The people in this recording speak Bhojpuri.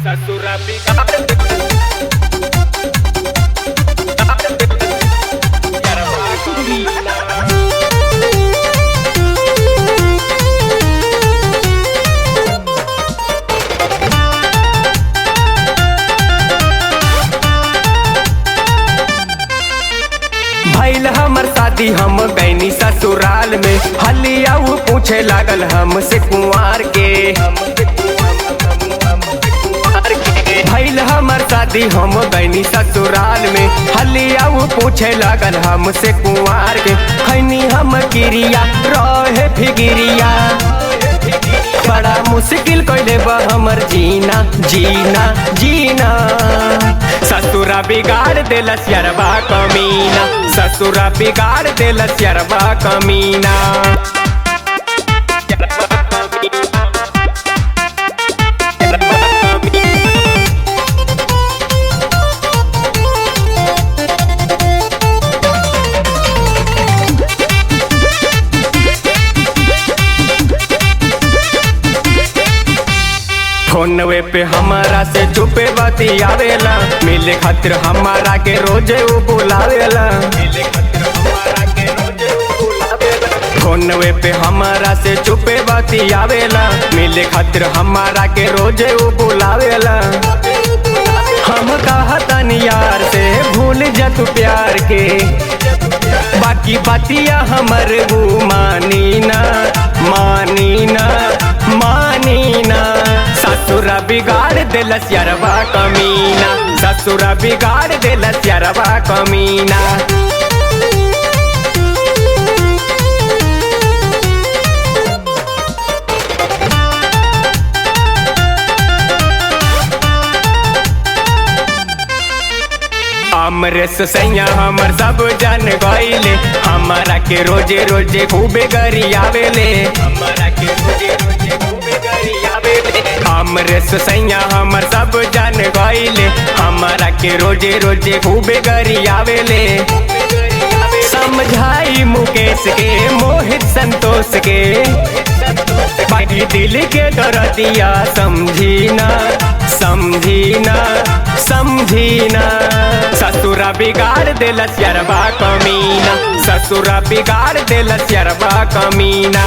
ससुरा बिगाड़ भइल हमर शादी हम गैनी ससुराल में। हलिया वो पूछे लागल हमसे कुंवार के। भइल हमर शादी हम गैनी ससुराल में। हलिया वो पूछे लागल हमसे कुंवार के। खैनी हम किरिया रहे फिगिरिया। बड़ा मुश्किल कइले बा हमर जीना जीना जीना। ससुरा बिगाड़ देलस यारबा कमीना। ससुरा बिगाड़ देलस यारबा कमीना। फोनवे पे हमारा से चुपे बतियावेला। मिले खातिर हमारा के रोजे वो बुलावेला। फोनवे पे हमारा से चुपे बतियावेला। मिले खातिर हमारा के रोजे वो बुलावेला। हम कहतनी यार से भूल जा तू प्यार के। बाकी बतिया हमर वो मानी ना मानी ना मानी ना। ससुरा बिगाड़ देलस यारबा कमीना। ससुरा बिगाड़ देलस यारबा कमीना। अमरेश सैया हमर सब जान गइले। हमारा के रोजे रोजे खूबे गरियावेले। हमारा के रोजे रोजे खूबे गरियावेले। अमरेश सैया हमर सब जान गइले। हमारा के रोजे रोजे खूबे गरियावेले। समझाई मुकेश के मोहित संतोष के। बाकी दिल के दर्दिया समझीना समझीना समझीना। ससुरा बिगाड़ देलस यारबा कमीना। ससुरा बिगाड़ देलस यारबा कमीना।